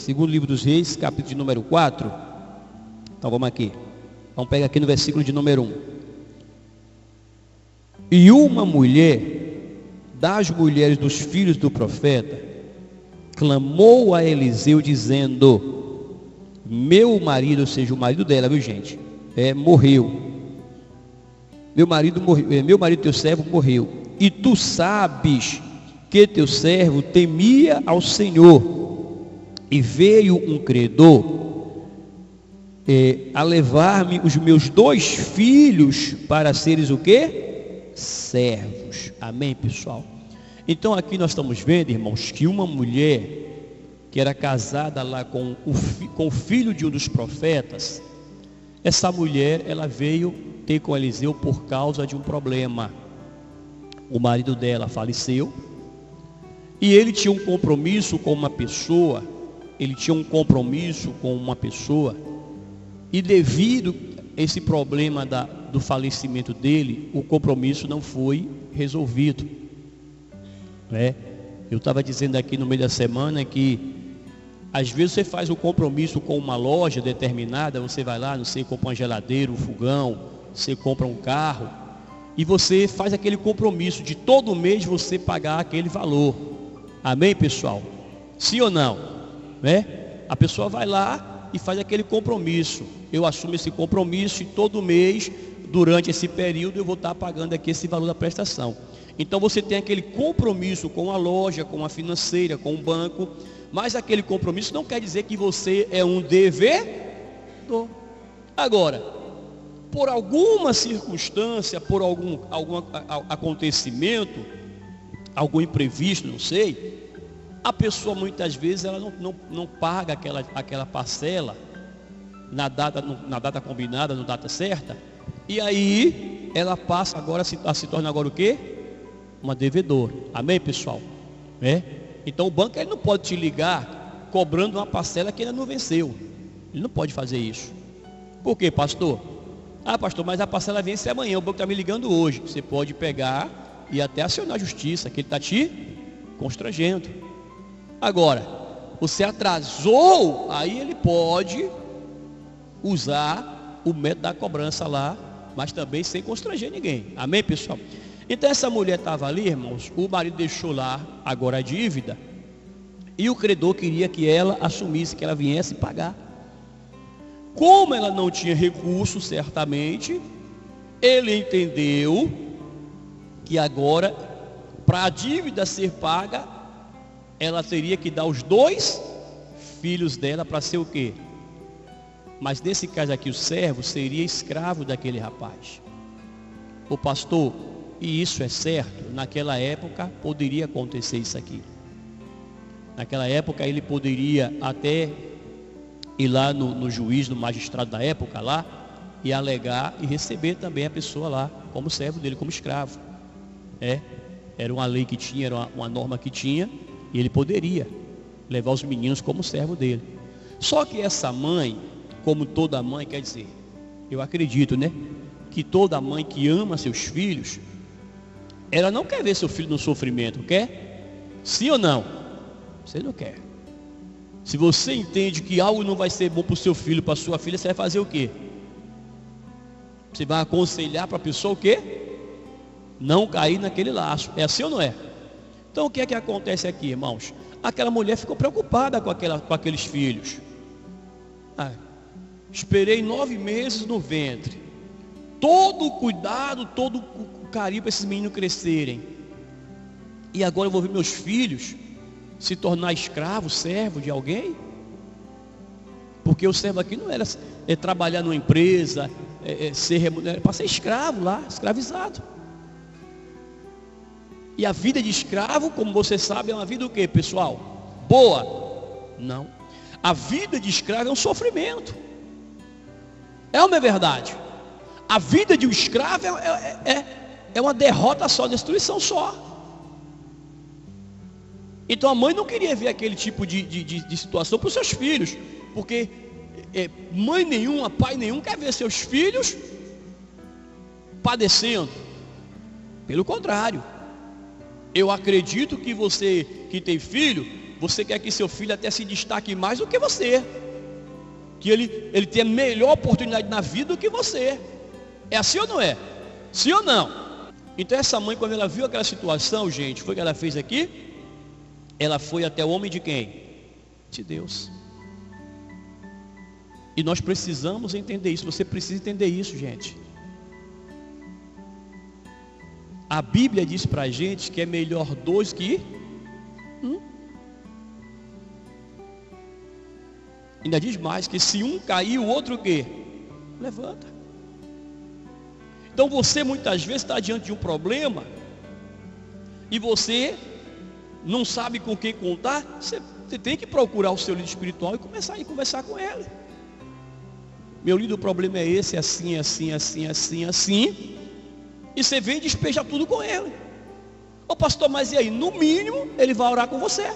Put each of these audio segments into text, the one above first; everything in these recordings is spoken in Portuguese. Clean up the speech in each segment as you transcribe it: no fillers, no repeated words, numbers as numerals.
Segundo livro dos Reis, capítulo de número 4. Então vamos aqui. Vamos pegar aqui no versículo de número 1. E uma mulher das mulheres dos filhos do profeta clamou a Eliseu dizendo: meu marido, ou seja, o marido dela, viu gente, morreu. Meu marido teu servo morreu. E tu sabes que teu servo temia ao Senhor. E veio um credor a levar-me os meus 2 filhos para seres o quê? Servos. Amém, pessoal? Então aqui nós estamos vendo, irmãos, que uma mulher que era casada lá com o filho de um dos profetas, essa mulher, ela veio ter com Eliseu por causa de um problema. O marido dela faleceu e ele tinha um compromisso com uma pessoa. E devido a esse problema do falecimento dele, o compromisso não foi resolvido, Eu estava dizendo aqui no meio da semana que às vezes você faz um compromisso com uma loja determinada, você vai lá, não sei, compra uma geladeira, um fogão, você compra um carro, e você faz aquele compromisso de todo mês você pagar aquele valor. Amém, pessoal? Sim ou não? A pessoa vai lá e faz aquele compromisso. Eu assumo esse compromisso e todo mês, durante esse período, eu vou estar pagando aqui esse valor da prestação. Então você tem aquele compromisso com a loja, com a financeira, com o banco, mas aquele compromisso não quer dizer que você é um devedor. Agora, por alguma circunstância, por algum acontecimento, algum imprevisto, não sei, a pessoa muitas vezes ela não paga aquela parcela na data combinada, na data certa, e aí ela passa agora a se torna agora o quê? Uma devedora. Amém, pessoal? Então o banco ele não pode te ligar cobrando uma parcela que ainda não venceu. Ele não pode fazer isso. Por quê, pastor? Pastor, mas a parcela vence amanhã, o banco está me ligando hoje. Você pode pegar e até acionar a justiça, que ele está te constrangendo. Agora, você atrasou, aí ele pode usar o método da cobrança lá, mas também sem constranger ninguém. Amém, pessoal? Então essa mulher estava ali, irmãos, o marido deixou lá agora a dívida, e o credor queria que ela assumisse, que ela viesse pagar. Como ela não tinha recurso, certamente, ele entendeu que agora, para a dívida ser paga, ela teria que dar os 2 filhos dela para ser o quê? Mas nesse caso aqui, o servo seria escravo daquele rapaz. O pastor, e isso é certo, naquela época poderia acontecer isso aqui. Naquela época ele poderia até ir lá no juiz, no magistrado da época lá, e alegar e receber também a pessoa lá como servo dele, como escravo. Era uma lei que tinha, era uma norma que tinha, e ele poderia levar os meninos como servo dele. Só que essa mãe, como toda mãe, quer dizer, eu acredito, que toda mãe que ama seus filhos, ela não quer ver seu filho no sofrimento, quer? Sim ou não? Você não quer. Se você entende que algo não vai ser bom para o seu filho, para a sua filha, você vai fazer o quê? Você vai aconselhar para a pessoa o quê? Não cair naquele laço. É assim ou não é? Então o que é que acontece aqui, irmãos? Aquela mulher ficou preocupada com aqueles filhos. Esperei 9 meses no ventre. Todo o cuidado, todo o carinho para esses meninos crescerem. E agora eu vou ver meus filhos se tornar escravo, servo de alguém? Porque o servo aqui não era trabalhar numa empresa, ser remunerado, para ser escravo lá, escravizado. E a vida de escravo, como você sabe, é uma vida o quê, pessoal? Boa? Não. A vida de escravo é um sofrimento. É ou não é verdade? A vida de um escravo é uma derrota só, destruição só. Então a mãe não queria ver aquele tipo de situação para os seus filhos, porque mãe nenhuma, pai nenhum quer ver seus filhos padecendo. Pelo contrário, eu acredito que você que tem filho, você quer que seu filho até se destaque mais do que você, que ele tenha melhor oportunidade na vida do que você. É assim ou não é? Sim ou não? Então essa mãe, quando ela viu aquela situação, gente, foi o que ela fez aqui? Ela foi até o homem de quem? De Deus. E nós precisamos entender isso. Você precisa entender isso, gente. A Bíblia diz pra gente que é melhor dois que um. Ainda diz mais que se um cair, o outro o quê? Levanta. Então você muitas vezes está diante de um problema e você não sabe com quem contar. Você tem que procurar o seu líder espiritual e começar a conversar com ele. Meu líder, o problema é esse, assim, assim, assim, assim, assim. E você vem e despeja tudo com ele. Ô pastor, mas e aí? No mínimo ele vai orar com você,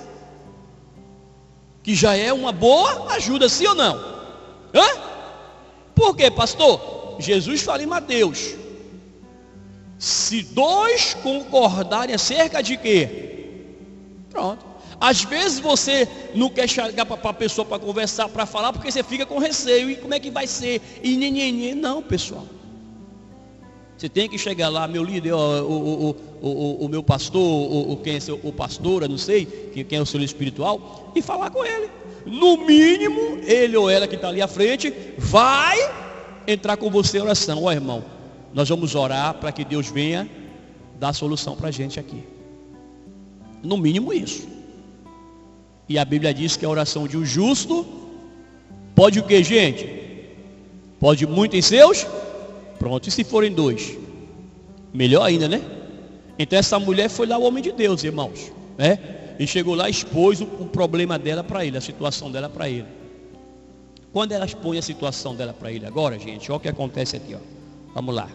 que já é uma boa ajuda, sim ou não? Hã? Por quê, pastor? Jesus fala em Mateus: se dois concordarem acerca de quê? Pronto. Às vezes você não quer chegar para a pessoa para conversar, para falar, porque você fica com receio. E como é que vai ser? E nhenhenhen. Não, pessoal. Você tem que chegar lá, meu líder, o meu pastor, quem é o pastor, eu não sei, quem é o seu líder espiritual, e falar com ele. No mínimo, ele ou ela que está ali à frente, vai entrar com você em oração. Ó, irmão, nós vamos orar para que Deus venha dar a solução para a gente aqui. No mínimo isso. E a Bíblia diz que a oração de um justo pode o que, gente? Pode muito em seus. Pronto, e se forem dois? Melhor ainda, né? Então essa mulher foi lá ao homem de Deus, irmãos, né? E chegou lá e expôs o problema dela para ele, a situação dela para ele. Quando ela expõe a situação dela para ele agora, gente, olha o que acontece aqui, ó. Vamos lá.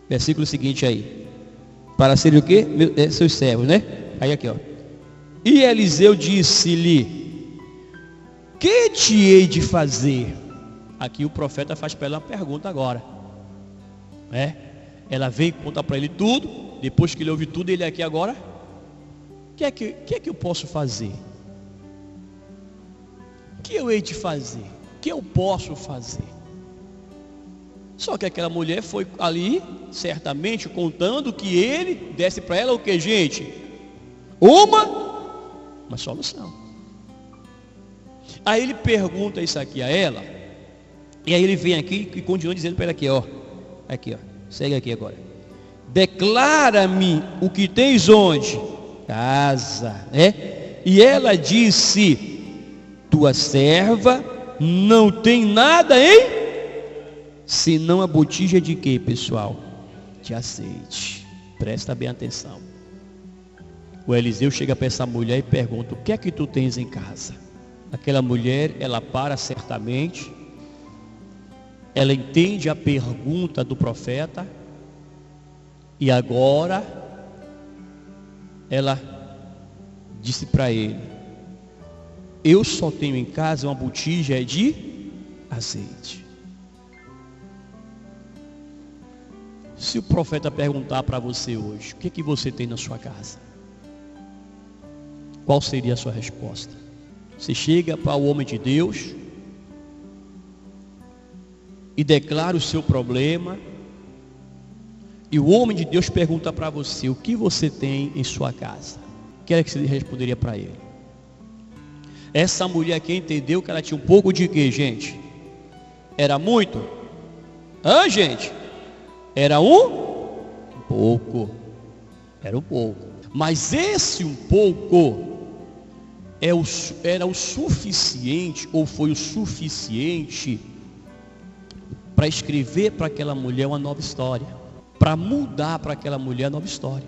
Versículo seguinte aí. Para ser o quê? Seus servos, né? Aí aqui, ó. E Eliseu disse-lhe: que te hei de fazer? Aqui o profeta faz para ela uma pergunta agora. Ela vem e conta para ele tudo. Depois que ele ouve tudo, ele aqui agora: o que é que eu posso fazer? O que eu hei de fazer? O que eu posso fazer? Só que aquela mulher foi ali, certamente, contando que ele desse para ela o que, gente? Uma solução. Aí ele pergunta isso aqui a ela. E aí ele vem aqui e continua dizendo para ela aqui, ó. Aqui, ó. Segue aqui agora. Declara-me o que tens onde? Casa. E ela disse: tua serva não tem nada em senão a botija de quê, pessoal? De azeite. Presta bem atenção. O Eliseu chega para essa mulher e pergunta: o que é que tu tens em casa? Aquela mulher, ela para certamente. Ela entende a pergunta do profeta. E agora ela disse para ele: eu só tenho em casa uma botija de azeite. Se o profeta perguntar para você hoje: o que é que você tem na sua casa? Qual seria a sua resposta? Você chega para o homem de Deus e declara o seu problema, e o homem de Deus pergunta para você: o que você tem em sua casa? O que é que você responderia para ele? Essa mulher aqui entendeu que ela tinha um pouco de quê, gente? Era muito? Gente? Era um pouco. Era um pouco. Mas esse um pouco era o suficiente, ou foi o suficiente, para escrever para aquela mulher uma nova história, para mudar para aquela mulher a nova história,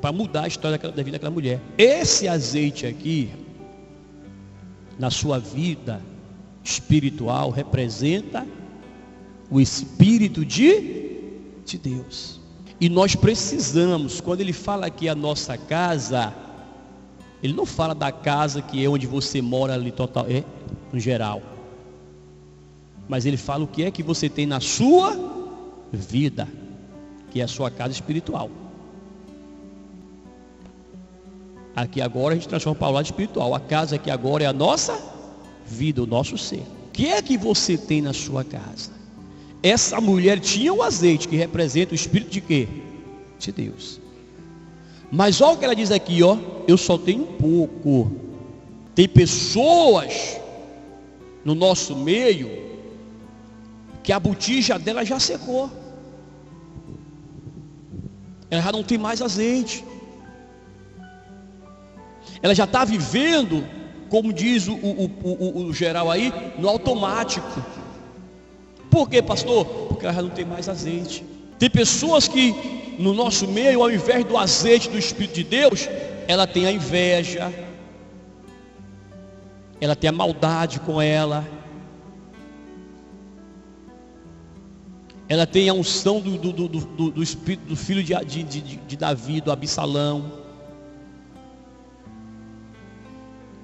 para mudar a história da vida daquela mulher. Esse azeite aqui, na sua vida espiritual, representa o Espírito de Deus. E nós precisamos, quando ele fala aqui a nossa casa, ele não fala da casa que é onde você mora ali total, no geral. Mas ele fala o que é que você tem na sua vida, que é a sua casa espiritual. Aqui agora a gente transforma para o lado espiritual. A casa aqui agora é a nossa vida, o nosso ser. O que é que você tem na sua casa? Essa mulher tinha o azeite, que representa o Espírito de quê? De Deus. Mas olha o que ela diz aqui, ó. Eu só tenho um pouco. Tem pessoas no nosso meio que a botija dela já secou. Ela já não tem mais azeite. Ela já está vivendo, como diz o geral aí, no automático. Por quê, pastor? Porque ela já não tem mais azeite. Tem pessoas que no nosso meio, ao invés do azeite do Espírito de Deus, ela tem a inveja, ela tem a maldade com ela, ela tem a unção do Espírito do filho de Davi, do Absalão.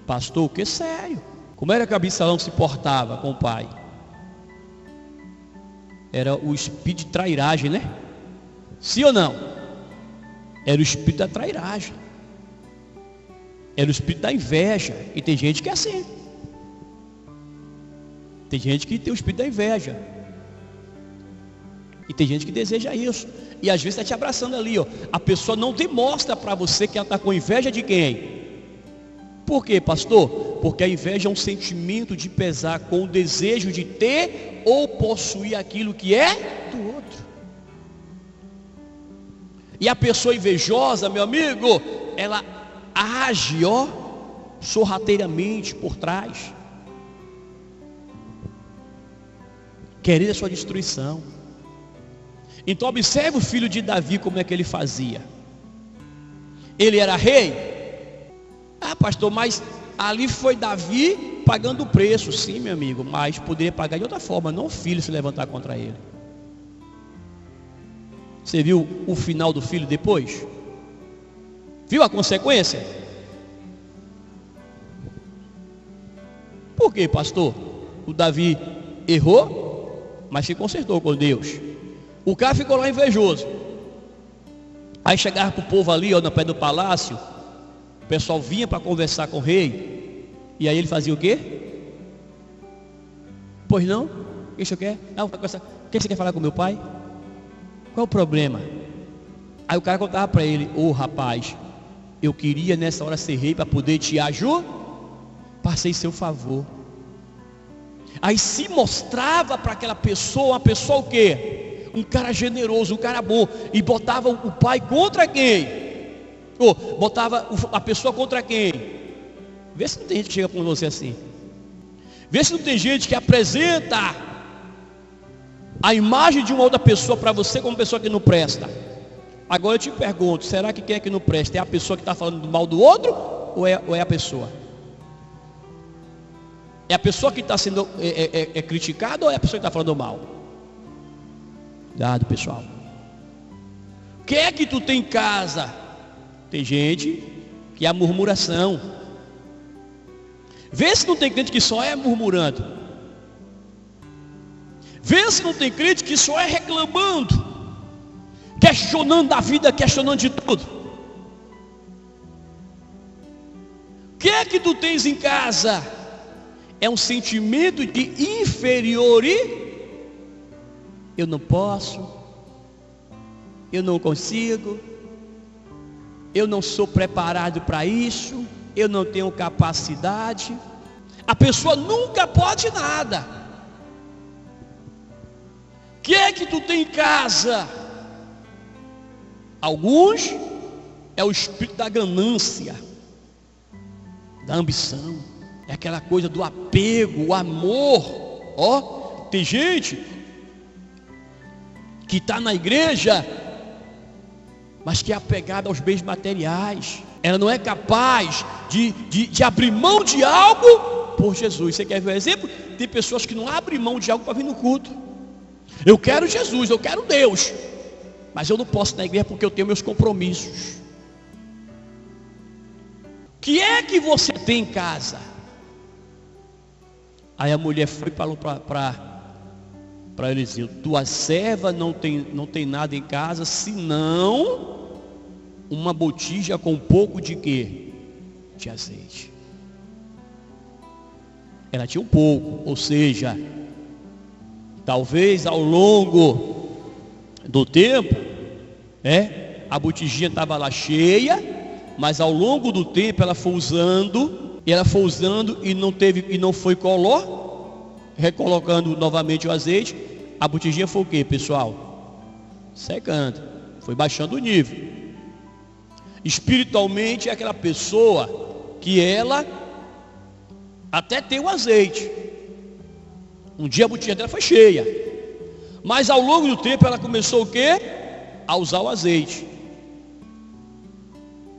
Pastor, o que é sério? Como era que Absalão se portava com o pai? Era o espírito de trairagem, né? Sim ou não? Era o espírito da trairagem. Era o espírito da inveja. E tem gente que é assim. Tem gente que tem o espírito da inveja. E tem gente que deseja isso. E às vezes está te abraçando ali, ó. A pessoa não demonstra para você que ela está com inveja de quem? Por quê, pastor? Porque a inveja é um sentimento de pesar com o desejo de ter ou possuir aquilo que é do outro. E a pessoa invejosa, meu amigo, ela age, ó, sorrateiramente por trás, querendo a sua destruição. Então observe o filho de Davi, como é que ele fazia. Ele era rei. Ah, pastor, mas ali foi Davi pagando o preço. Sim, meu amigo, mas poderia pagar de outra forma, não o filho se levantar contra ele. Você viu o final do filho depois? Viu a consequência? Por quê, pastor? O Davi errou, mas se consertou com Deus. O cara ficou lá invejoso. Aí chegava para o povo ali, ó, no pé do palácio. O pessoal vinha para conversar com o rei. E aí ele fazia o quê? Pois não? O que você quer? Não, o que você quer falar com meu pai? Qual é o problema? Aí o cara contava para ele: ô rapaz, eu queria nessa hora ser rei para poder te ajudar. Passei seu favor. Aí se mostrava para aquela pessoa, uma pessoa o quê? Um cara generoso, um cara bom. E botava o pai contra quem? Ou botava a pessoa contra quem? Vê se não tem gente que chega com você assim. Vê se não tem gente que apresenta a imagem de uma outra pessoa para você como pessoa que não presta. Agora eu te pergunto, será que quem é que não presta? É a pessoa que está falando mal do outro? Ou é a pessoa? É a pessoa que está sendo criticada ou é a pessoa que está falando mal? Cuidado, pessoal. O que é que tu tem em casa? Tem gente que é a murmuração. Vê se não tem crente que só é murmurando. Vê se não tem crente que só é reclamando, questionando da vida, questionando de tudo. O que é que tu tens em casa? É um sentimento de inferioridade. Eu não posso, eu não consigo, eu não sou preparado para isso, eu não tenho capacidade. A pessoa nunca pode nada. O que é que tu tem em casa? Alguns é o espírito da ganância, da ambição, é aquela coisa do apego, o amor. Ó, tem gente que está na igreja, mas que é apegada aos bens materiais. Ela não é capaz de abrir mão de algo por Jesus. Você quer ver um exemplo? Tem pessoas que não abrem mão de algo para vir no culto. Eu quero Jesus, eu quero Deus, mas eu não posso ir na igreja porque eu tenho meus compromissos. O que é que você tem em casa? Aí a mulher foi para Eliseu: tua serva não tem nada em casa, senão uma botija com um pouco de quê? de azeite. Ela tinha um pouco, ou seja, talvez ao longo do tempo, a botijinha estava lá cheia, mas ao longo do tempo ela foi usando e não foi recolocando novamente o azeite. A botijinha foi o que, pessoal? Secando, foi baixando o nível. Espiritualmente é aquela pessoa que ela até tem o azeite. Um dia a botija dela foi cheia, mas ao longo do tempo ela começou o quê? A usar o azeite.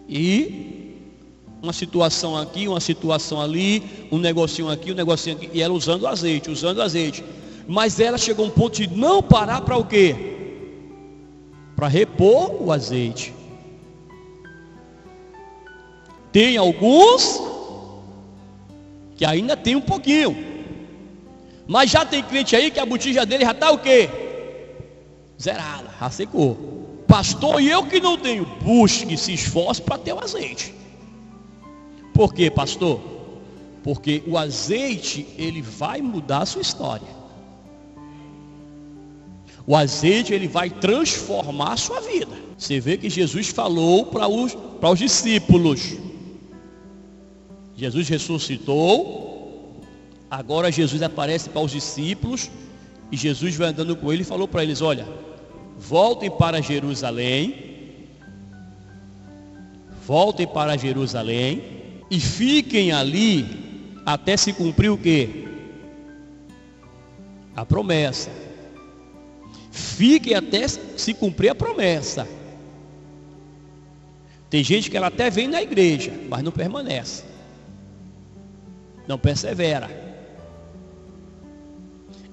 E uma situação aqui, uma situação ali, um negocinho aqui, e ela usando o azeite. Mas ela chegou a um ponto de não parar para o quê? Para repor o azeite. Tem alguns que ainda tem um pouquinho, mas já tem cliente aí que a botija dele já está o quê? Zerada, já secou. Pastor, e eu que não tenho, busque, se esforce para ter o azeite. Por quê, pastor? Porque o azeite, ele vai mudar a sua história. O azeite, ele vai transformar a sua vida. Você vê que Jesus falou para os discípulos. Jesus ressuscitou. Agora Jesus aparece para os discípulos. E Jesus vai andando com ele e falou para eles: olha, voltem para Jerusalém. Voltem para Jerusalém. E fiquem ali até se cumprir o quê? A promessa. Fiquem até se cumprir a promessa. Tem gente que ela até vem na igreja, mas não permanece, não persevera.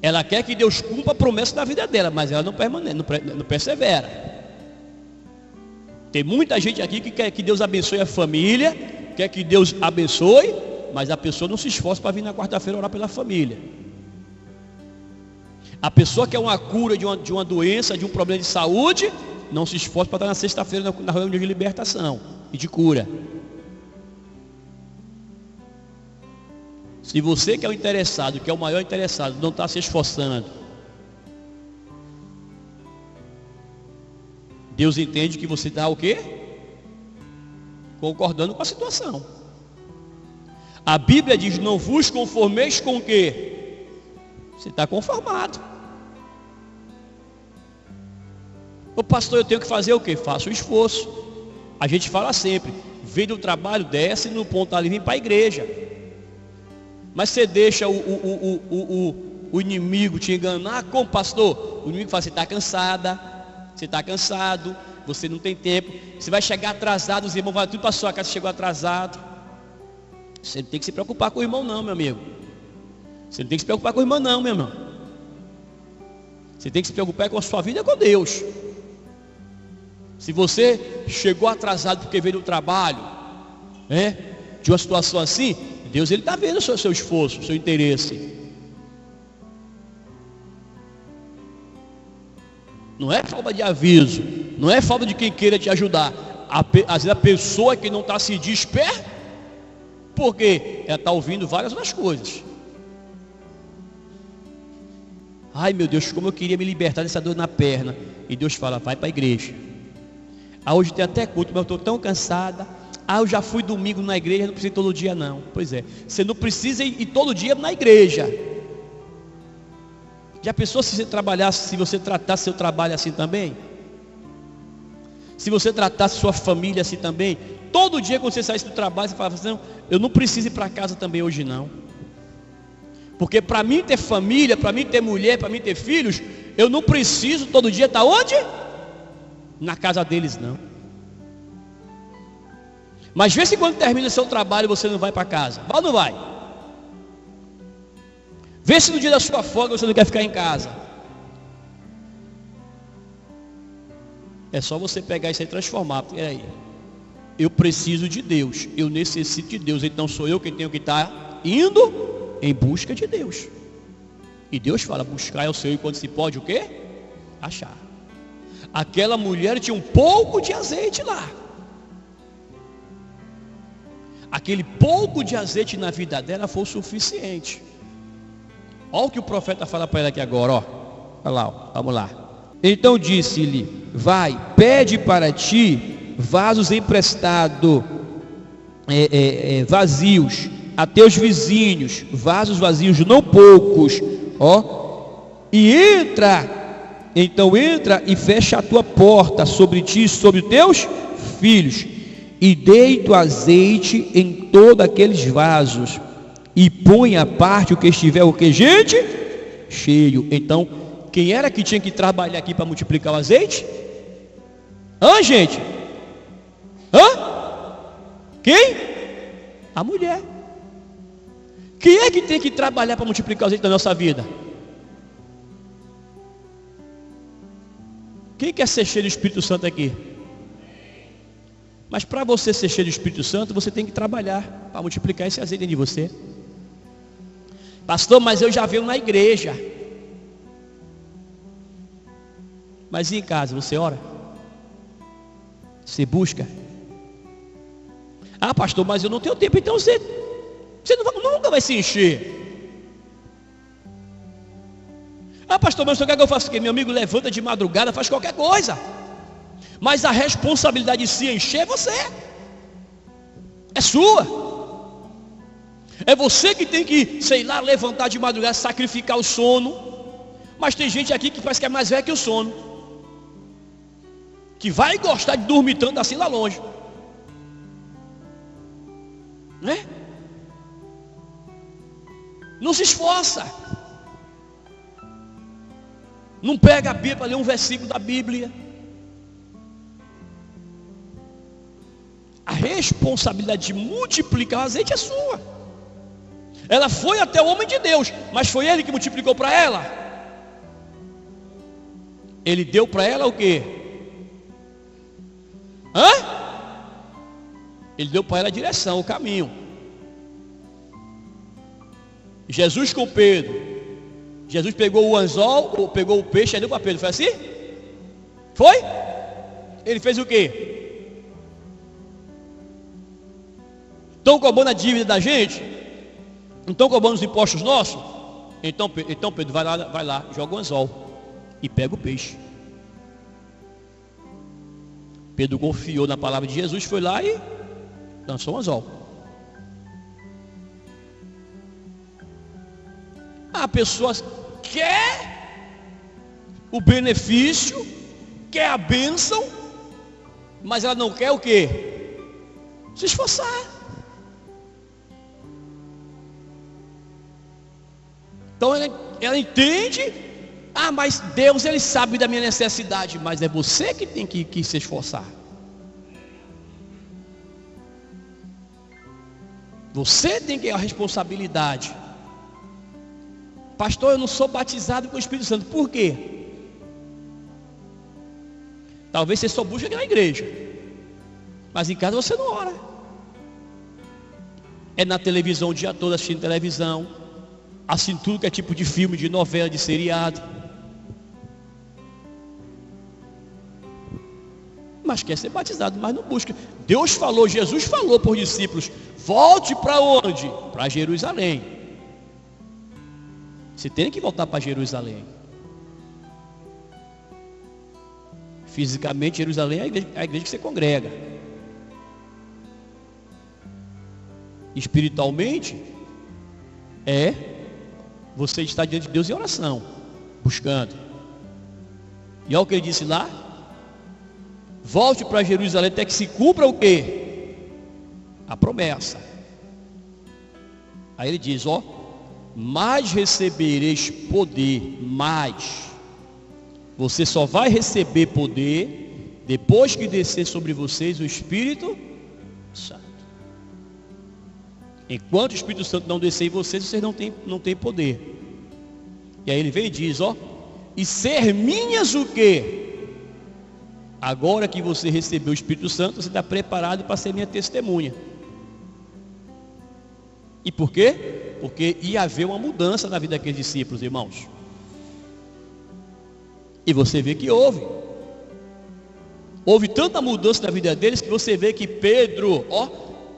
Ela quer que Deus cumpra a promessa da vida dela, mas ela não permanece, não persevera. Tem muita gente aqui que quer que Deus abençoe a família, quer que Deus abençoe, mas a pessoa não se esforça para vir na quarta-feira orar pela família. A pessoa quer uma cura de uma doença, de um problema de saúde, não se esforça para estar na sexta-feira na reunião de libertação e de cura. Se você que é o interessado, que é o maior interessado, não está se esforçando, Deus entende que você está o quê? Concordando com a situação. A Bíblia diz: não vos conformeis com o quê? Você está conformado. O pastor, eu tenho que fazer o quê? Faço o esforço. A gente fala sempre: vem do trabalho, desce no ponto ali, vem para a igreja. Mas você deixa o inimigo te enganar. Como, pastor? O inimigo fala: você está cansada, você está cansado, você não tem tempo, você vai chegar atrasado, os irmãos vão tudo para a sua casa, chegou atrasado. Você não tem que se preocupar com o irmão não, meu amigo. Você não tem que se preocupar com o irmão não, meu irmão. Você tem que se preocupar com a sua vida e com Deus. Se você chegou atrasado porque veio do trabalho, de uma situação assim, Deus, ele está vendo o seu esforço, o seu interesse. Não é falta de aviso, não é falta de quem queira te ajudar. Às vezes a pessoa que não está se desperta, porque ela está ouvindo várias outras coisas. Ai meu Deus, como eu queria me libertar dessa dor na perna. E Deus fala: vai para a igreja. Hoje tem até culto, mas eu estou tão cansada. Eu já fui domingo na igreja, não precisa ir todo dia não. Pois é, você não precisa ir todo dia na igreja. Já pensou se você trabalhasse, se você tratasse seu trabalho assim também? Se você tratasse sua família assim também? Todo dia quando você saísse do trabalho, você falava assim: não, eu não preciso ir para casa também hoje não. Porque para mim ter família, para mim ter mulher, para mim ter filhos, eu não preciso todo dia estar onde? Na casa deles não. Mas vê se quando termina seu trabalho você não vai para casa. Vai ou não vai? Vê se no dia da sua folga você não quer ficar em casa. É só você pegar isso aí e transformar. Peraí, eu preciso de Deus, eu necessito de Deus, então sou eu quem tenho que estar indo em busca de Deus. E Deus fala: buscar é o Senhor enquanto se pode o quê? Achar. Aquela mulher tinha um pouco de azeite lá. Aquele pouco de azeite na vida dela foi o suficiente. Olha o que o profeta fala para ela aqui agora, ó. Olha lá, ó. Vamos lá. Então disse-lhe: vai, pede para ti vasos emprestados, vazios, a teus vizinhos, vasos vazios, não poucos, ó, e então entra e fecha a tua porta sobre ti e sobre teus filhos, e deita o azeite em todos aqueles vasos, e põe à parte o que estiver, o que, gente? Cheio. Então, quem era que tinha que trabalhar aqui para multiplicar o azeite? Gente? Quem? A mulher. Quem é que tem que trabalhar para multiplicar o azeite da nossa vida? Quem quer ser cheio do Espírito Santo aqui? Mas para você ser cheio do Espírito Santo, você tem que trabalhar para multiplicar esse azeite de você. Pastor, mas eu já venho na igreja. Mas e em casa, você ora? Você busca? Pastor, mas eu não tenho tempo. Então você nunca vai se encher. Pastor, mas o que é que eu faço? Que meu amigo levanta de madrugada, faz qualquer coisa. Mas a responsabilidade de se encher é você. É sua. É você que tem que, sei lá, levantar de madrugada, sacrificar o sono. Mas tem gente aqui que parece que é mais velha que o sono, que vai gostar de dormir tanto assim lá longe, né? Não se esforça. Não pega a Bíblia para ler um versículo da Bíblia. A responsabilidade de multiplicar o azeite é sua. Ela foi até o homem de Deus, mas foi ele que multiplicou para ela. Ele deu para ela o quê? Ele deu para ela a direção, o caminho. Jesus com Pedro. Jesus pegou o anzol, pegou o peixe e deu para Pedro. Foi assim? Foi? Ele fez o quê? Estão cobrando a dívida da gente? Não estão cobrando os impostos nossos? Então Pedro, vai lá, joga o anzol e pega o peixe. Pedro confiou na palavra de Jesus, foi lá e lançou o anzol. A pessoa quer o benefício, quer a bênção, mas ela não quer o quê? Se esforçar. Então ela entende, mas Deus, Ele sabe da minha necessidade, mas é você que tem que se esforçar. Você tem que ter a responsabilidade. Pastor, eu não sou batizado com o Espírito Santo. Por quê? Talvez você só busque aqui na igreja, mas em casa você não ora. É na televisão o dia todo, assistindo televisão, assistindo tudo que é tipo de filme, de novela, de seriado. Mas quer ser batizado, mas não busca. Deus falou, Jesus falou para os discípulos: volte para onde? Para Jerusalém. Você tem que voltar para Jerusalém. Fisicamente, Jerusalém é a igreja que você congrega. Espiritualmente, você está diante de Deus em oração, buscando. E olha o que ele disse lá: volte para Jerusalém até que se cumpra o quê? A promessa. Aí ele diz: mas recebereis poder, mas você só vai receber poder depois que descer sobre vocês o Espírito Santo. Enquanto o Espírito Santo não descer em vocês, vocês não têm poder. E aí ele vem e diz: e ser minhas o quê? Agora que você recebeu o Espírito Santo, você está preparado para ser minha testemunha. E por quê? Porque ia haver uma mudança na vida daqueles discípulos, irmãos. E você vê que houve. Houve tanta mudança na vida deles que você vê que Pedro,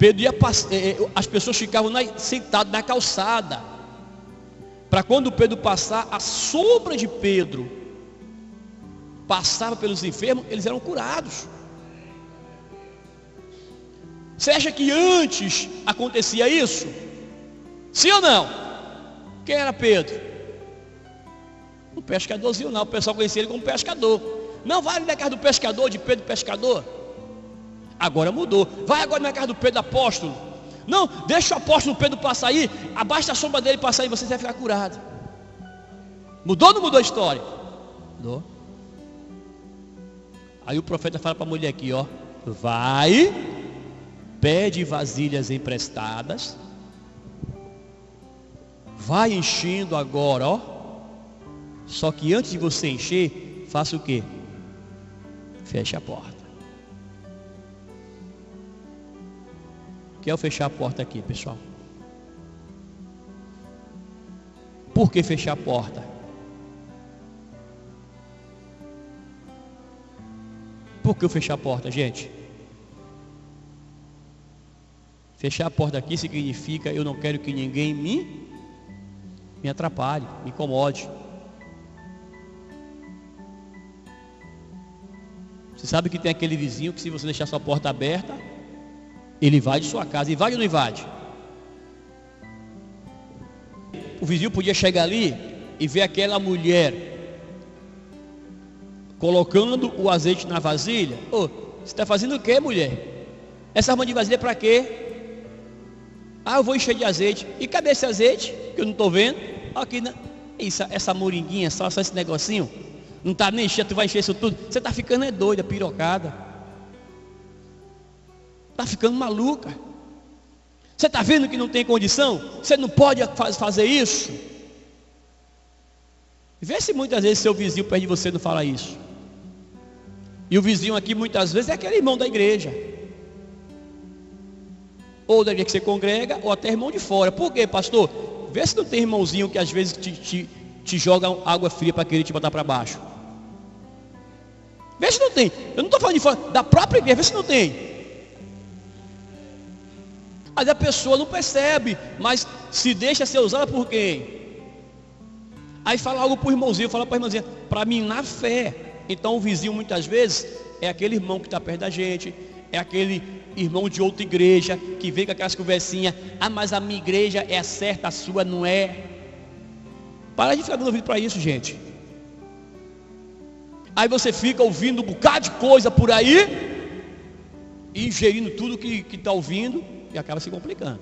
Pedro ia as pessoas ficavam sentadas na calçada, para quando Pedro passar, a sombra de Pedro passava pelos enfermos, eles eram curados. Você acha que antes acontecia isso? Sim ou não? Quem era Pedro? Um pescadorzinho não, o pessoal conhecia ele como pescador. Não vai na casa do pescador, de Pedro pescador. Agora mudou. Vai agora na casa do Pedro apóstolo. Não, deixa o apóstolo Pedro passar aí, abaixo da sombra dele passar aí, você vai ficar curado. Mudou ou não mudou a história? Mudou. Aí o profeta fala para a mulher aqui, ó, vai, pede vasilhas emprestadas, vai enchendo agora, ó. Só que antes de você encher, faça o quê? Feche a porta. O que é o fechar a porta aqui, pessoal? Por que fechar a porta? Por que eu fechar a porta, gente? Fechar a porta aqui significa eu não quero que ninguém me atrapalhe, me incomode. Você sabe que tem aquele vizinho que se você deixar sua porta aberta, ele invade sua casa. Invade ou não invade? O vizinho podia chegar ali e ver aquela mulher colocando o azeite na vasilha. Ô, você está fazendo o que, mulher? Essa arma de vasilha é para quê? Ah, eu vou encher de azeite. E cadê esse azeite? Que eu não estou vendo. Aqui, né? Essa moringuinha, só esse negocinho. Não está nem cheio, tu vai encher isso tudo. Você está ficando doida, pirocada. Está ficando maluca. Você está vendo que não tem condição? Você não pode fazer isso? Vê se muitas vezes seu vizinho perto de você não fala isso. E o vizinho aqui muitas vezes é aquele irmão da igreja, ou da igreja que você congrega, ou até irmão de fora. Por quê, pastor? Vê se não tem irmãozinho que às vezes te joga água fria para querer te botar para baixo. Vê se não tem. Eu não estou falando de fora, da própria igreja, vê se não tem. Mas a pessoa não percebe, mas se deixa ser usada por quem? Aí fala algo para o irmãozinho, fala para a irmãzinha, para mim na fé. Então o vizinho muitas vezes é aquele irmão que está perto da gente, é aquele irmão de outra igreja que vem com aquelas conversinhas, ah, mas a minha igreja é certa, a sua não é. Para de ficar dando ouvido para isso, gente. Aí você fica ouvindo um bocado de coisa por aí, ingerindo tudo que está ouvindo e acaba se complicando.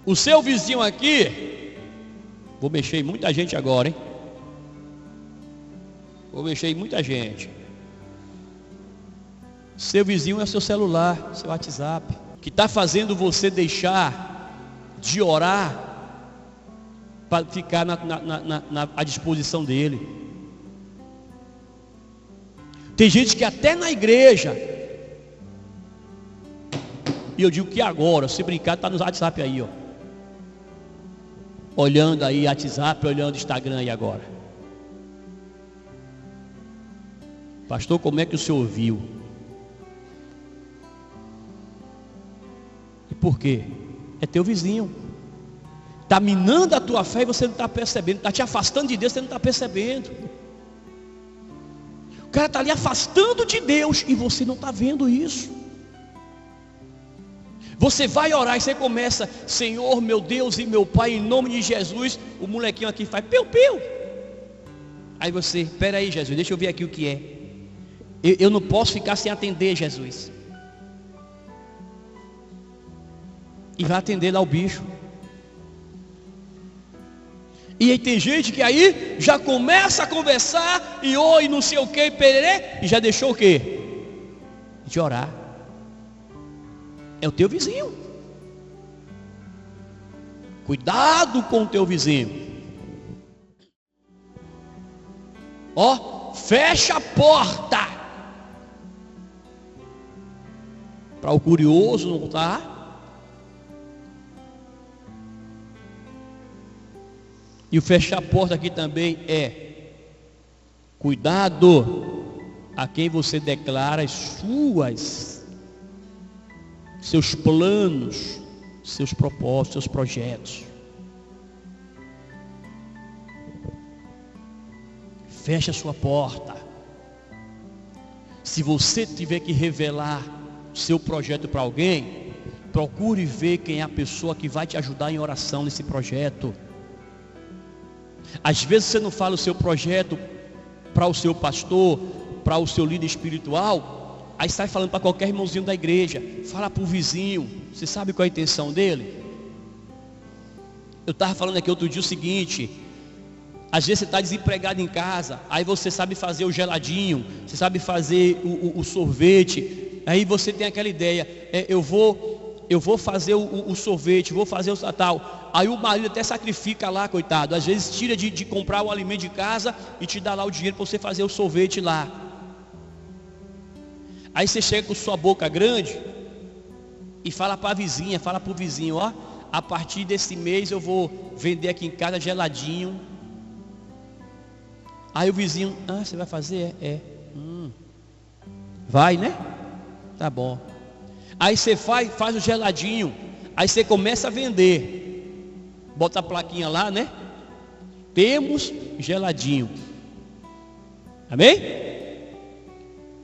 O seu vizinho aqui, vou mexer em muita gente agora, hein? Vou mexer em muita gente. Seu vizinho é seu celular, seu WhatsApp, que está fazendo você deixar de orar para ficar à disposição dele. Tem gente que até na igreja, e eu digo que agora, se brincar, está no WhatsApp aí, ó. Olhando aí WhatsApp, olhando Instagram aí agora. Pastor, como é que o senhor viu? E por quê? É teu vizinho. Está minando a tua fé e você não está percebendo. Está te afastando de Deus, você não está percebendo. O cara está ali afastando de Deus e você não está vendo isso. Você vai orar e você começa, Senhor, meu Deus e meu Pai, em nome de Jesus. O molequinho aqui faz piu, piu. Aí você, espera aí, Jesus, deixa eu ver aqui o que é. Eu não posso ficar sem atender, Jesus. E vai atender lá o bicho. E aí tem gente que aí já começa a conversar e oi, não sei o que, e pererê, e já deixou o que? De orar. É o teu vizinho. Cuidado com o teu vizinho. Ó, fecha a porta. Para o curioso não estar. E o fechar a porta aqui também é cuidado a quem você declara as suas seus planos, seus propósitos, seus projetos. Feche a sua porta. Se você tiver que revelar seu projeto para alguém, procure ver quem é a pessoa que vai te ajudar em oração nesse projeto. Às vezes você não fala o seu projeto para o seu pastor, para o seu líder espiritual, aí sai falando para qualquer irmãozinho da igreja, fala para o vizinho. Você sabe qual é a intenção dele? Eu estava falando aqui outro dia o seguinte: às vezes você está desempregado em casa, aí você sabe fazer o geladinho, você sabe fazer o sorvete, aí você tem aquela ideia, eu vou fazer o sorvete, vou fazer o tal. Aí o marido até sacrifica lá, coitado, às vezes tira de comprar o alimento de casa e te dá lá o dinheiro para você fazer o sorvete lá. Aí você chega com sua boca grande e fala para a vizinha, fala para o vizinho: ó, a partir desse mês eu vou vender aqui em casa geladinho. Aí o vizinho: ah, você vai fazer? Vai, né? Tá bom. Aí você faz o geladinho, aí você começa a vender, bota a plaquinha lá, né? Temos geladinho. Amém?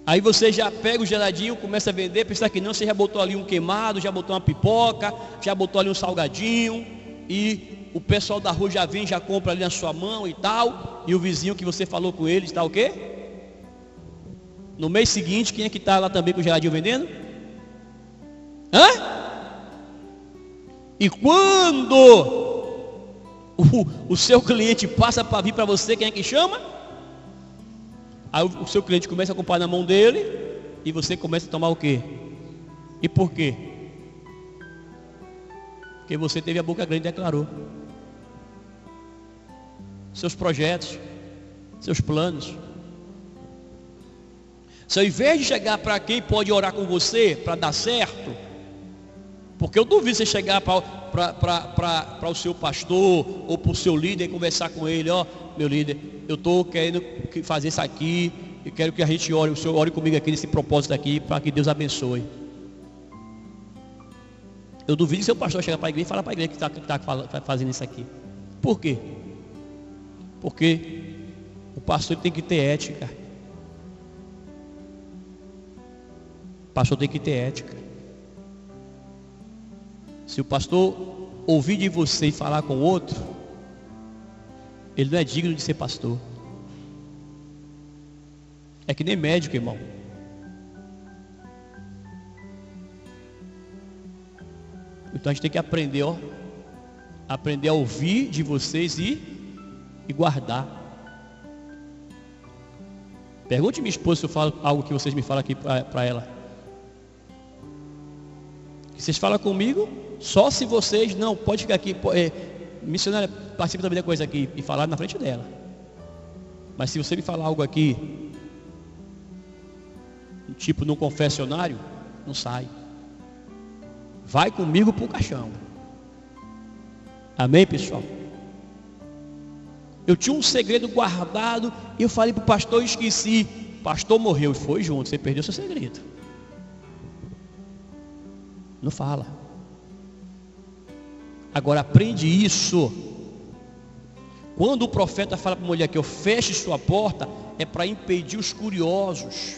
Aí você já pega o geladinho, começa a vender, pensa que não, você já botou ali um queimado, já botou uma pipoca, já botou ali um salgadinho, e o pessoal da rua já vem, já compra ali na sua mão e tal, e o vizinho que você falou com ele está o quê? No mês seguinte, quem é que está lá também com o geladinho vendendo? E quando o seu cliente passa para vir para você, quem é que chama? Aí o seu cliente começa a comprar na mão dele, e você começa a tomar o quê? E por quê? Porque você teve a boca grande e declarou seus projetos, seus planos. Se ao invés de chegar para quem pode orar com você para dar certo, porque eu duvido você chegar para o seu pastor ou para o seu líder e conversar com ele: ó, meu líder, eu estou querendo fazer isso aqui, eu quero que a gente ore, o senhor ore comigo aqui nesse propósito aqui, para que Deus abençoe. Eu duvido que seu pastor chegar para a igreja e falar para a igreja que está fazendo isso aqui. Por quê? Porque o pastor tem que ter ética. O pastor tem que ter ética. Se o pastor ouvir de você e falar com o outro, ele não é digno de ser pastor. É que nem médico, irmão. Então a gente tem que aprender, ó, aprender a ouvir de vocês e guardar. Pergunte minha esposa se eu falo algo que vocês me falam aqui para ela. Vocês falam comigo só se vocês não pode ficar aqui, missionária, participa também da coisa aqui e falar na frente dela. Mas se você me falar algo aqui, tipo no confessionário, não sai. Vai comigo para o caixão. Amém, pessoal? Eu tinha um segredo guardado e eu falei para o pastor e esqueci. O pastor morreu e foi junto. Você perdeu seu segredo. Não fala. Agora aprende isso. Quando o profeta fala para a mulher que eu feche sua porta, é para impedir os curiosos,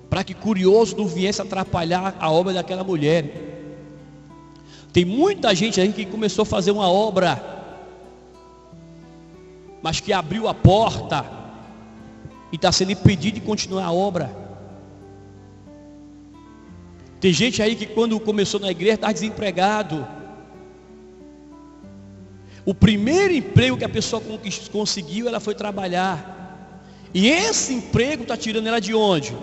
para que curioso não viesse atrapalhar a obra daquela mulher. Tem muita gente aí que começou a fazer uma obra, mas que abriu a porta e está sendo impedido de continuar a obra. Tem gente aí que quando começou na igreja está desempregado. O primeiro emprego que a pessoa conseguiu, ela foi trabalhar. E esse emprego está tirando ela de onde?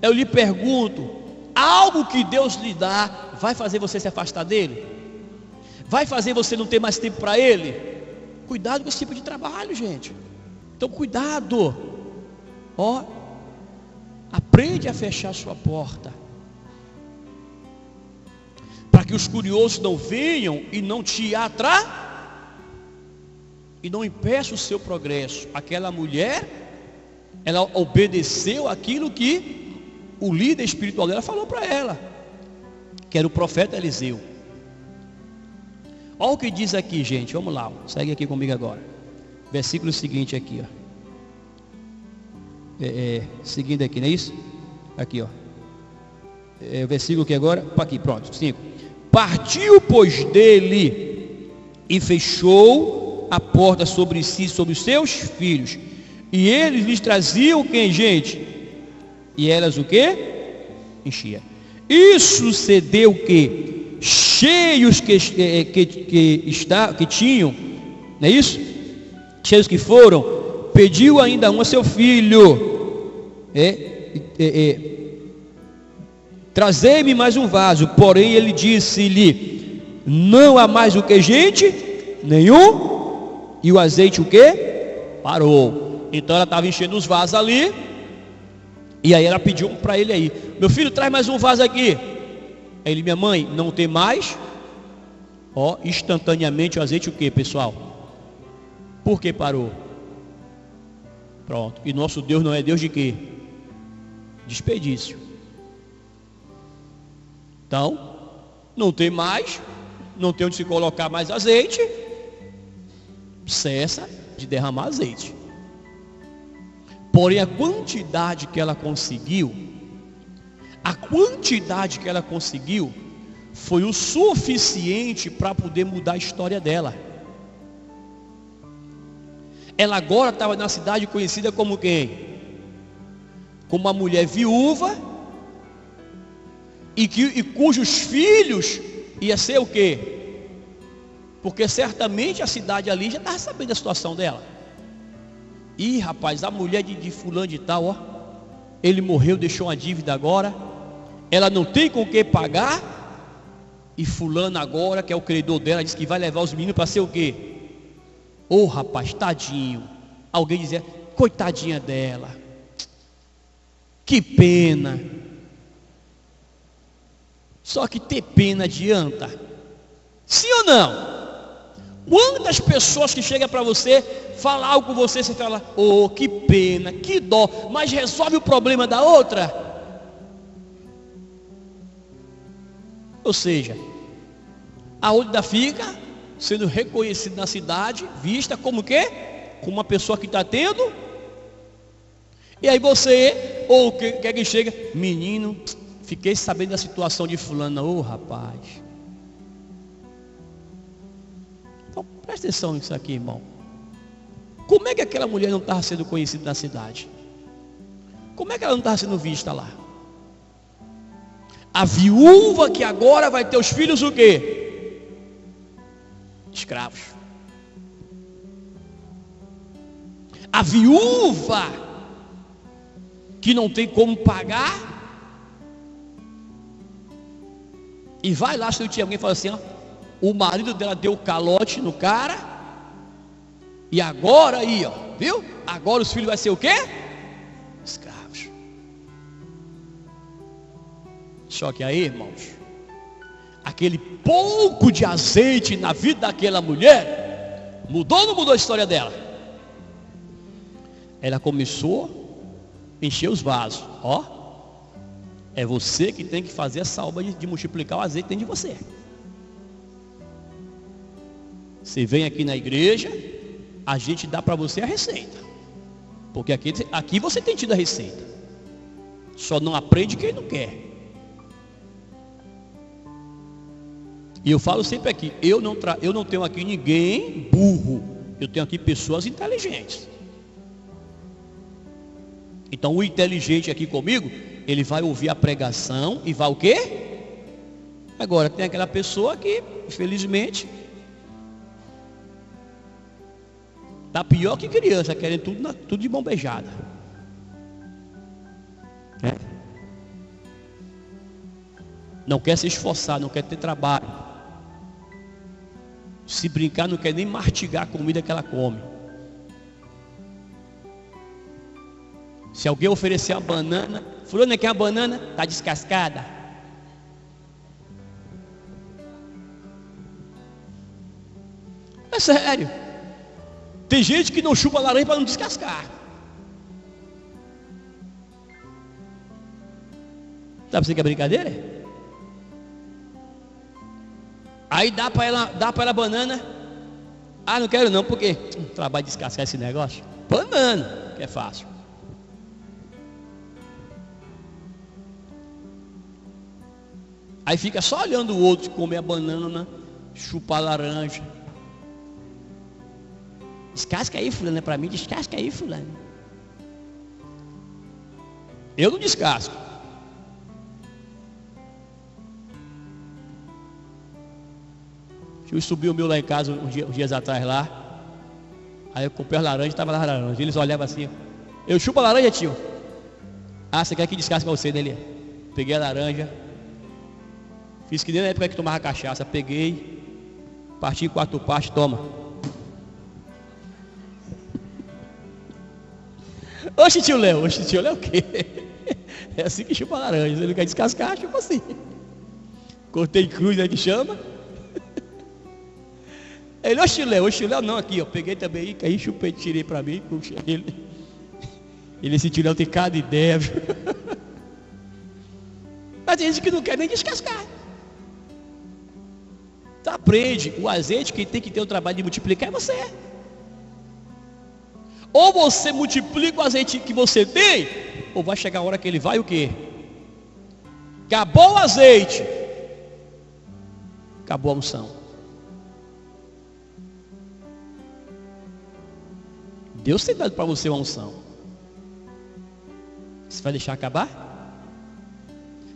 Eu lhe pergunto, algo que Deus lhe dá vai fazer você se afastar dele? Vai fazer você não ter mais tempo para ele? Cuidado com esse tipo de trabalho, gente. Então cuidado. Ó, aprende a fechar sua porta, para que os curiosos não venham e não te atraem e não impeçam o seu progresso. Aquela mulher Ela obedeceu aquilo que o líder espiritual dela falou para ela, que era o profeta Eliseu. Olha o que diz aqui, gente. Vamos lá, segue aqui comigo agora. Versículo seguinte aqui, ó. Seguindo aqui, não é isso? Aqui, ó. O versículo que agora, aqui, pronto, 5. Partiu, pois, dele e fechou a porta sobre si, sobre os seus filhos. E eles lhes traziam quem, gente? E elas o quê? Enchia. Isso sucedeu o quê? Cheios que tinham, não é isso? Cheios que foram, pediu ainda um a seu filho, trazei-me mais um vaso. Porém ele disse-lhe, não há mais o que, gente? Nenhum. E o azeite o quê? Parou. Então ela estava enchendo os vasos ali, e aí ela pediu para ele aí, meu filho, traz mais um vaso aqui. Aí ele, minha mãe, não tem mais. Ó, instantaneamente o azeite o que, pessoal? Por que parou? Pronto. E nosso Deus não é Deus de quê? Desperdício. Então, não tem mais, não tem onde se colocar mais azeite, cessa de derramar azeite. Porém a quantidade que ela conseguiu foi o suficiente para poder mudar a história dela. Ela agora estava na cidade conhecida como quem? Como uma mulher viúva e cujos filhos ia ser o quê? Porque certamente a cidade ali já estava sabendo da situação dela. Ih, rapaz, a mulher de fulano de tal, ó, ele morreu, deixou uma dívida agora, ela não tem com o que pagar, e fulano agora, que é o credor dela, diz que vai levar os meninos para ser o quê? Ô, rapaz, tadinho. Alguém dizia, coitadinha dela, que pena. Só que ter pena adianta? Sim ou não? Quantas pessoas que chegam para você, falam algo com você, você fala, oh, que pena, que dó, mas resolve o problema da outra? Ou seja, a outra fica sendo reconhecida na cidade, vista como o quê? Como uma pessoa que está tendo. E aí você, ou quer que chega, menino, fiquei sabendo da situação de fulano. Ô, rapaz. Então presta atenção nisso aqui, irmão. Como é que aquela mulher não estava sendo conhecida na cidade? Como é que ela não estava sendo vista lá? A viúva que agora vai ter os filhos o quê? Escravos. A viúva que não tem como pagar, e vai lá, se eu tinha alguém fala assim, ó, o marido dela deu calote no cara, e agora aí, ó, viu? Agora os filhos vai ser o quê? Escravos. Só que aí, irmãos, aquele pouco de azeite na vida daquela mulher mudou ou não mudou a história dela? Ela começou a encher os vasos. Ó, é você que tem que fazer essa obra de multiplicar o azeite dentro de você. Você vem aqui na igreja, a gente dá para você a receita, porque aqui você tem tido a receita. Só não aprende quem não quer. E eu falo sempre aqui, eu não tenho aqui ninguém burro, eu tenho aqui pessoas inteligentes. Então o inteligente aqui comigo, ele vai ouvir a pregação e vai o quê? Agora tem aquela pessoa que, infelizmente, tá pior que criança, querendo tudo de mão beijada. Não quer se esforçar, não quer ter trabalho. Se brincar, não quer nem mastigar a comida que ela come. Se alguém oferecer uma banana, fulano quer uma banana, está descascada. É sério. Tem gente que não chupa laranja para não descascar. Tá pensando que é brincadeira? Aí dá para ela banana. Ah, não quero não, porque trabalho de descascar esse negócio. Banana, que é fácil. Aí fica só olhando o outro comer a banana, chupar a laranja. Descasca aí, fulano, é para mim, descasca aí, fulano. Eu não descasco. Eu subi o meu lá em casa uns dias atrás lá. Aí eu comprei as laranjas, estava lá as laranjas. Eles olhavam assim. Eu chupo a laranja, tio. Ah, você quer que descasque você, né, Elia? Peguei a laranja. Fiz que nem na época que tomava cachaça. Peguei. Parti em 4 partes, toma. Oxe, tio Léo o quê? É assim que chupa a laranja. Você não quer descascar, chupa assim. Cortei cruz, né, que chama. Ele, oxe, Léo não, aqui, ó. Peguei também, aí chupei, tirei pra mim. Ele esse Léo tem cada ideia, viu? Mas tem gente que não quer nem descascar. Então aprende, o azeite, quem tem que ter o trabalho de multiplicar é você. Ou você multiplica o azeite que você tem, ou vai chegar a hora que ele vai o quê? Acabou o azeite, acabou a unção. Deus tem dado para você uma unção. Você vai deixar acabar?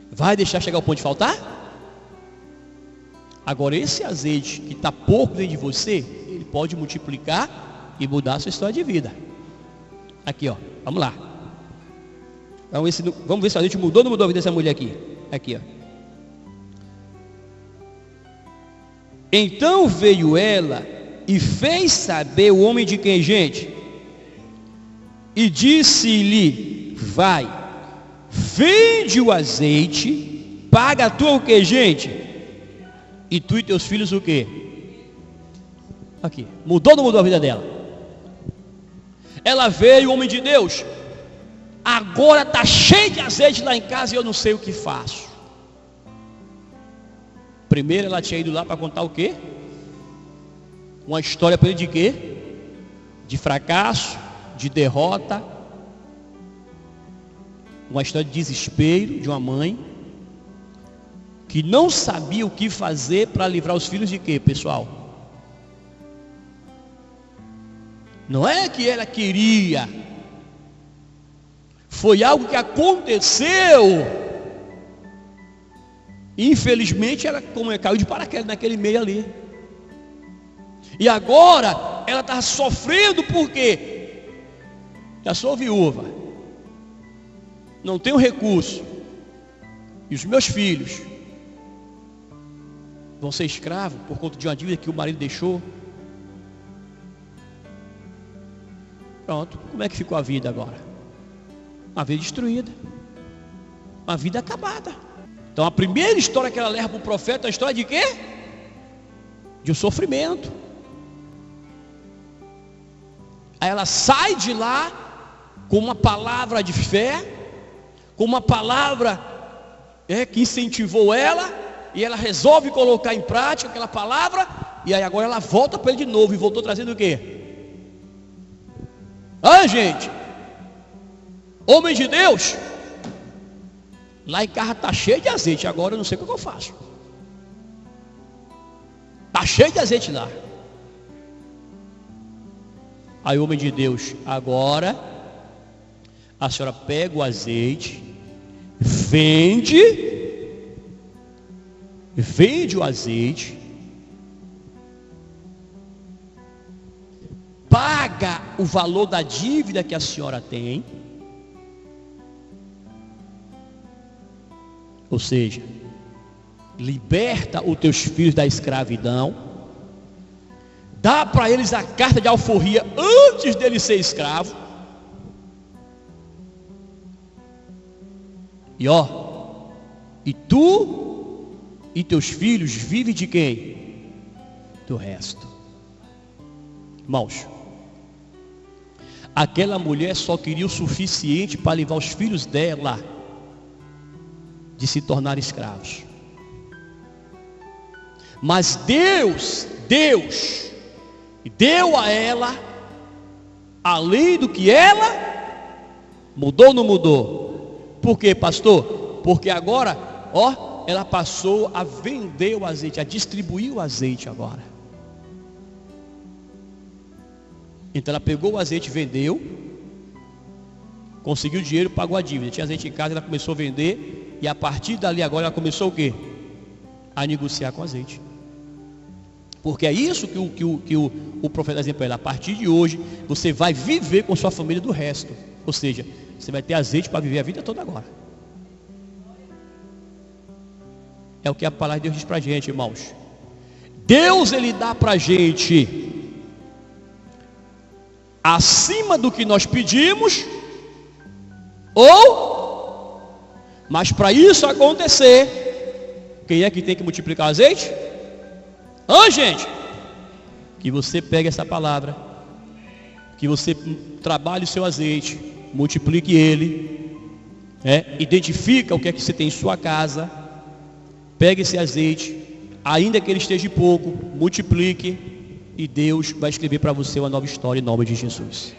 Vai deixar chegar ao ponto de faltar? Agora esse azeite que está pouco dentro de você, ele pode multiplicar e mudar a sua história de vida. Aqui, ó, vamos lá. Vamos ver se o azeite mudou ou não mudou a vida dessa mulher aqui. Aqui, ó. Então veio ela e fez saber o homem de quem, gente? E disse-lhe: vai, vende o azeite, paga a tua o que, gente? E tu e teus filhos o que? Aqui, mudou ou não mudou a vida dela? Ela veio, homem de Deus, agora está cheio de azeite lá em casa e eu não sei o que faço. Primeiro ela tinha ido lá para contar o quê? Uma história para ele de quê? De fracasso, de derrota, uma história de desespero de uma mãe que não sabia o que fazer para livrar os filhos de quê, pessoal? Não é que ela queria, foi algo que aconteceu. Infelizmente ela caiu de paraquedas naquele meio ali. E agora ela está sofrendo porque já sou viúva, não tenho recurso, e os meus filhos vão ser escravos por conta de uma dívida que o marido deixou. Pronto, como é que ficou a vida agora? Uma vida destruída, uma vida acabada. Então a primeira história que ela leva para o profeta é a história de quê? De um sofrimento. Aí ela sai de lá com uma palavra de fé, com uma palavra que incentivou ela, e ela resolve colocar em prática aquela palavra, e aí agora ela volta para ele de novo, e voltou trazendo o quê? Gente, homem de Deus, lá em casa está cheio de azeite, agora eu não sei o que eu faço. Está cheio de azeite lá. Aí, homem de Deus, agora a senhora pega o azeite, vende o azeite, paga o valor da dívida que a senhora tem, ou seja, liberta os teus filhos da escravidão, dá para eles a carta de alforria antes dele ser escravo. E tu e teus filhos vivem de quem? Do resto. Irmãos, aquela mulher só queria o suficiente para levar os filhos dela de se tornar escravos. Mas Deus deu a ela, além do que ela mudou ou não mudou? Por quê, pastor? Porque agora, ela passou a vender o azeite, a distribuir o azeite agora. Então ela pegou o azeite, vendeu, conseguiu dinheiro, pagou a dívida. Tinha azeite em casa, ela começou a vender, e a partir dali agora ela começou o quê? A negociar com azeite. Porque é isso que o profeta dizia para ela: a partir de hoje você vai viver com sua família do resto. Ou seja, você vai ter azeite para viver a vida toda agora. É o que a palavra de Deus diz para a gente, irmãos. Deus, Ele dá para a gente acima do que nós pedimos, mas para isso acontecer, quem é que tem que multiplicar o azeite? Gente, que você pegue essa palavra, que você trabalhe o seu azeite, multiplique ele, identifica o que é que você tem em sua casa, pegue esse azeite, ainda que ele esteja pouco, multiplique, e Deus vai escrever para você uma nova história em nome de Jesus.